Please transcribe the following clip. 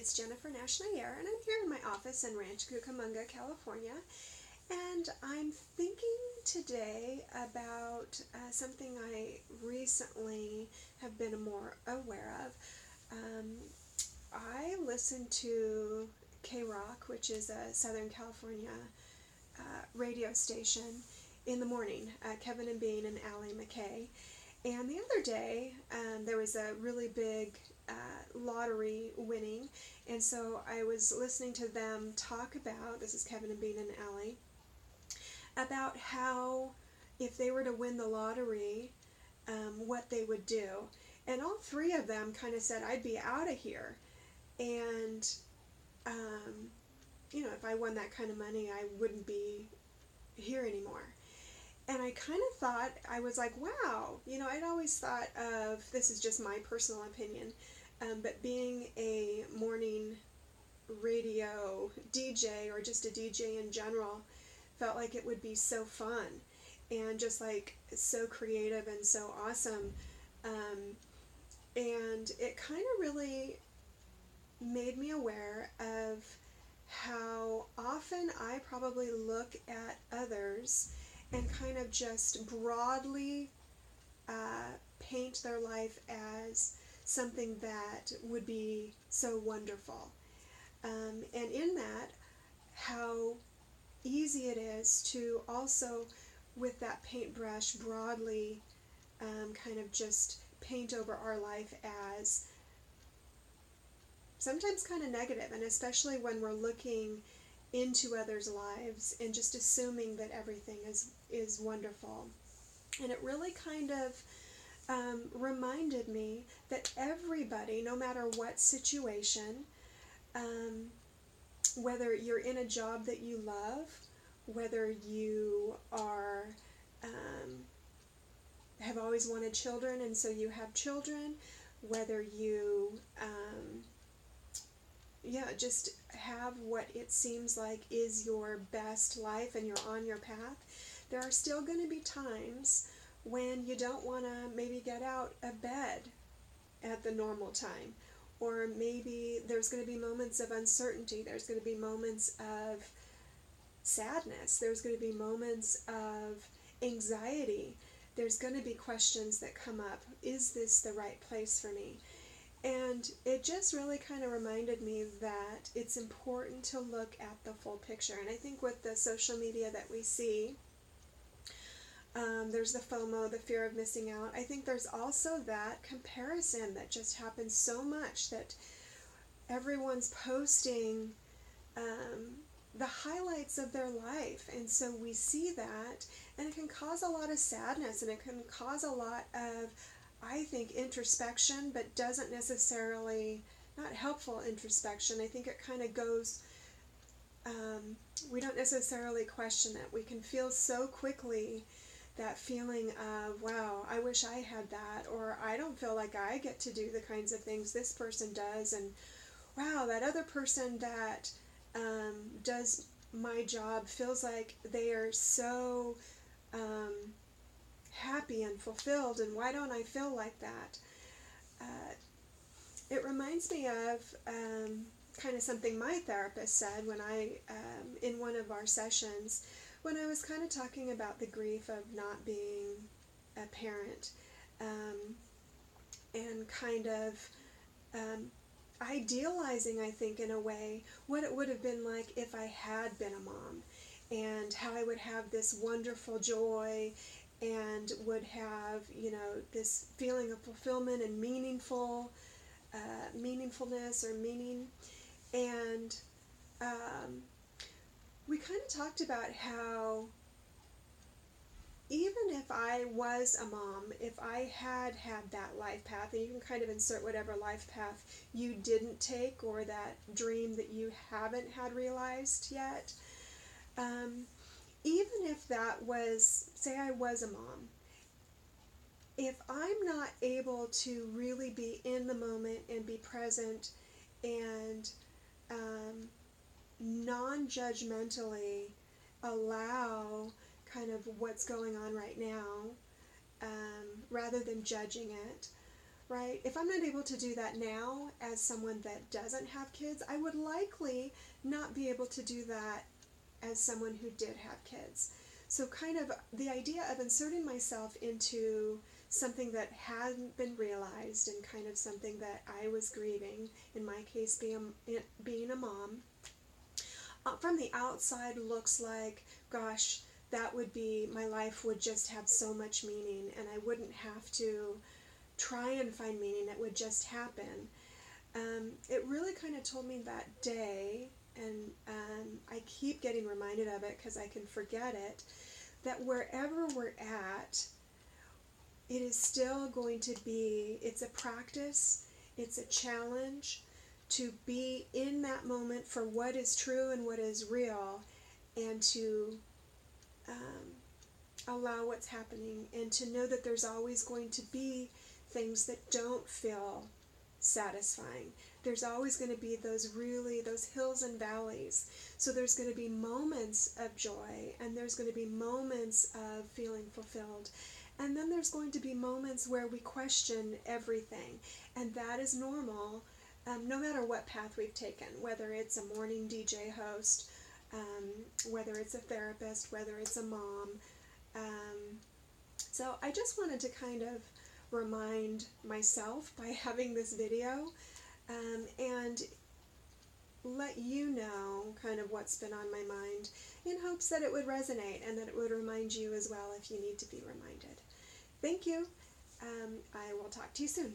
It's Jennifer Nash-Naiyer, and I'm here in my office in Rancho Cucamonga, California. And I'm thinking today about something I recently have been more aware of. I listen to K-Rock, which is a Southern California radio station, in the morning, Kevin and Bean and Allie McKay. And the other day, there was a really big lottery winning, and so I was listening to them talk about, this is Kevin and Bean and Allie, about how if they were to win the lottery, what they would do. And all three of them kind of said, I'd be out of here. And, if I won that kind of money, I wouldn't be here anymore. And I kind of thought, I was like, wow, I'd always thought of, this is just my personal opinion, but being a morning radio DJ or just a DJ in general felt like it would be so fun and just like so creative and so awesome. And it kind of really made me aware of how often I probably look at others and kind of just broadly paint their life as something that would be so wonderful. And in that, how easy it is to also, with that paintbrush, broadly kind of just paint over our life as sometimes kind of negative, and especially when we're looking into others' lives and just assuming that everything is wonderful. And it really kind of reminded me that everybody, no matter what situation, whether you're in a job that you love, whether you are have always wanted children and so you have children, whether you just have what it seems like is your best life and you're on your path, there are still going to be times when you don't want to maybe get out of bed at the normal time. Or maybe there's going to be moments of uncertainty. There's going to be moments of sadness. There's going to be moments of anxiety. There's going to be questions that come up. Is this the right place for me? And it just really kind of reminded me that it's important to look at the full picture. And I think with the social media that we see, there's the FOMO, the fear of missing out. I think there's also that comparison that just happens so much, that everyone's posting the highlights of their life. And so we see that, and it can cause a lot of sadness, and it can cause a lot of, I think, introspection, but doesn't necessarily, not helpful introspection. I think it kind of goes, we don't necessarily question it. We can feel so quickly that feeling of, wow, I wish I had that, or I don't feel like I get to do the kinds of things this person does, and wow, that other person that does my job feels like they are so happy and fulfilled, and why don't I feel like that? It reminds me of kind of something my therapist said when in one of our sessions, when I was kind of talking about the grief of not being a parent, and kind of idealizing, I think, in a way, what it would have been like if I had been a mom, and how I would have this wonderful joy and would have, this feeling of fulfillment and meaningfulness or meaning. And we kind of talked about how even if I was a mom, if I had that life path, and you can kind of insert whatever life path you didn't take, or that dream that you haven't had realized yet, even if that was, say I was a mom, if I'm not able to really be in the moment and be present and non-judgmentally allow kind of what's going on right now, rather than judging it, right? If I'm not able to do that now as someone that doesn't have kids, I would likely not be able to do that as someone who did have kids. So kind of the idea of inserting myself into something that hadn't been realized and kind of something that I was grieving, in my case being a mom, from the outside looks like, gosh, that would be, my life would just have so much meaning and I wouldn't have to try and find meaning, it would just happen. It really kind of told me that day, and I keep getting reminded of it because I can forget it, that wherever we're at, it is still going to be, it's a practice, it's a challenge to be in that moment for what is true and what is real, and to allow what's happening, and to know that there's always going to be things that don't feel satisfying. There's always going to be those hills and valleys. So there's going to be moments of joy, and there's going to be moments of feeling fulfilled. And then there's going to be moments where we question everything. And that is normal, no matter what path we've taken, whether it's a morning DJ host, whether it's a therapist, whether it's a mom. So I just wanted to kind of remind myself by having this video, and let you know kind of what's been on my mind, in hopes that it would resonate and that it would remind you as well if you need to be reminded. Thank you. I will talk to you soon.